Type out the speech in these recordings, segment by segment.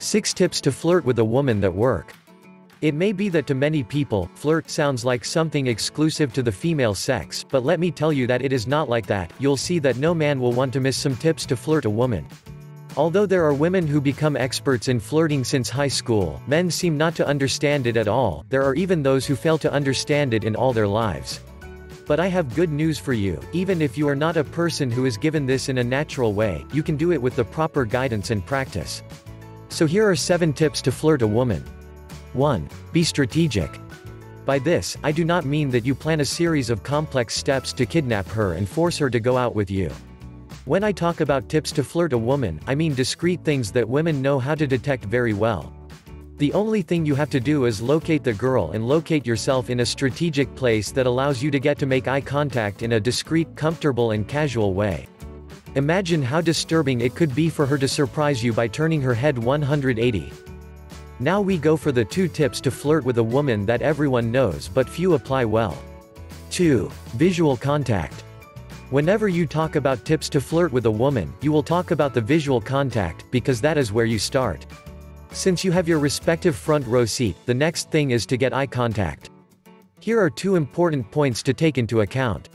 6 Tips to Flirt with a Woman That Work. It may be that to many people, flirt sounds like something exclusive to the female sex, but let me tell you that it is not like that. You'll see that no man will want to miss some tips to flirt a woman. Although there are women who become experts in flirting since high school, men seem not to understand it at all. There are even those who fail to understand it in all their lives. But I have good news for you. Even if you are not a person who is given this in a natural way, you can do it with the proper guidance and practice. So here are 7 tips to flirt a woman. 1. Be strategic. By this, I do not mean that you plan a series of complex steps to kidnap her and force her to go out with you. When I talk about tips to flirt a woman, I mean discreet things that women know how to detect very well. The only thing you have to do is locate the girl and locate yourself in a strategic place that allows you to get to make eye contact in a discreet, comfortable and casual way. Imagine how disturbing it could be for her to surprise you by turning her head 180. Now we go for the 2 tips to flirt with a woman that everyone knows but few apply well. 2. Visual contact. Whenever you talk about tips to flirt with a woman, you will talk about the visual contact, because that is where you start. Since you have your respective front row seat, the next thing is to get eye contact. Here are 2 important points to take into account.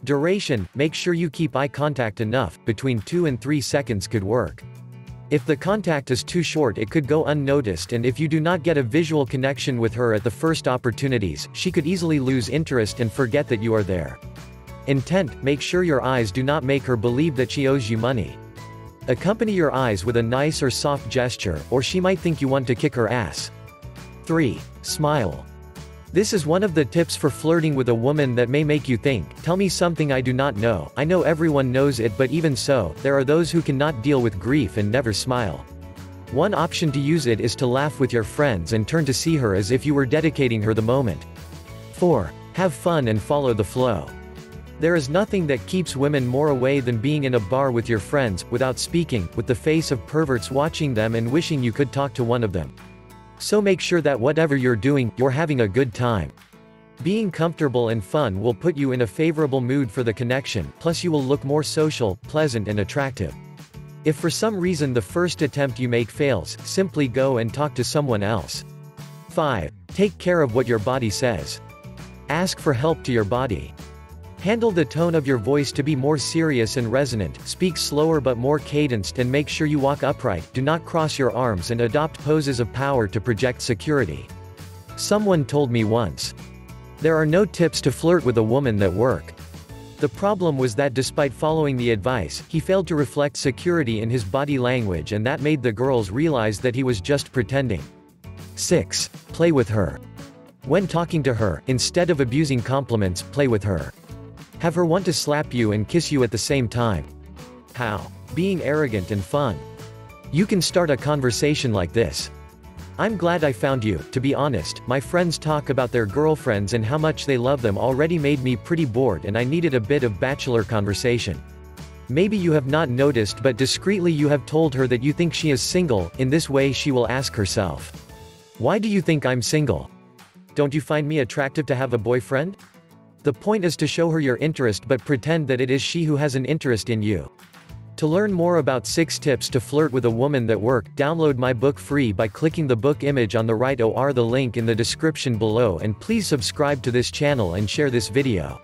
Duration, make sure you keep eye contact enough, between 2 and 3 seconds could work. If the contact is too short it could go unnoticed, and if you do not get a visual connection with her at the first opportunities, she could easily lose interest and forget that you are there. Intent, make sure your eyes do not make her believe that she owes you money. Accompany your eyes with a nice or soft gesture, or she might think you want to kick her ass. 3. Smile. This is one of the tips for flirting with a woman that may make you think, tell me something I do not know. I know everyone knows it, but even so, there are those who cannot deal with grief and never smile. One option to use it is to laugh with your friends and turn to see her as if you were dedicating her the moment. 4. Have fun and follow the flow. There is nothing that keeps women more away than being in a bar with your friends, without speaking, with the face of perverts watching them and wishing you could talk to one of them. So make sure that whatever you're doing, you're having a good time. Being comfortable and fun will put you in a favorable mood for the connection, plus you will look more social, pleasant and attractive. If for some reason the first attempt you make fails, simply go and talk to someone else. 5. Take care of what your body says. Ask for help to your body. Handle the tone of your voice to be more serious and resonant, speak slower but more cadenced, and make sure you walk upright, do not cross your arms and adopt poses of power to project security. Someone told me once, there are no tips to flirt with a woman that work. The problem was that despite following the advice, he failed to reflect security in his body language, and that made the girls realize that he was just pretending. 6. Play with her. When talking to her, instead of abusing compliments, play with her. Have her want to slap you and kiss you at the same time. How? Being arrogant and fun. You can start a conversation like this. I'm glad I found you. To be honest, my friends talk about their girlfriends and how much they love them already made me pretty bored, and I needed a bit of bachelor conversation. Maybe you have not noticed, but discreetly you have told her that you think she is single. In this way she will ask herself, why do you think I'm single? Don't you find me attractive to have a boyfriend? The point is to show her your interest but pretend that it is she who has an interest in you. To learn more about 6 tips to flirt with a woman that work, download my book free by clicking the book image on the right or the link in the description below, and please subscribe to this channel and share this video.